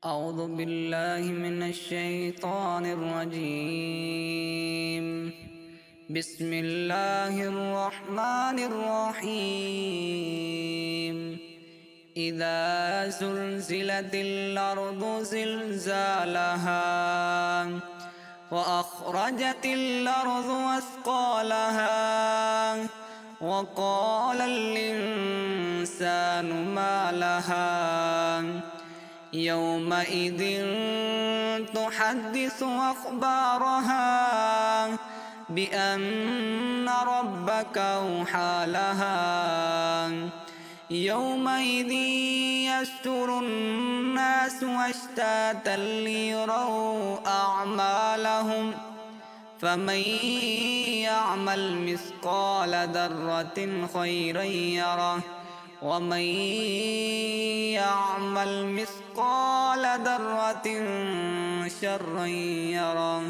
أعوذ بالله من الشيطان الرجيم. بسم الله الرحمن الرحيم. إذا زلزلت الأرض زلزالها وأخرجت الأرض أثقالها وقال الإنسان ما لها يومئذ تحدث أخبارها بأن ربك أوحى لها يومئذ يصدر الناس أشتاتا ليروا أعمالهم فمن يعمل مثقال ذرة خيرا يره ومن يعمل مثقال ذرة شرا يره.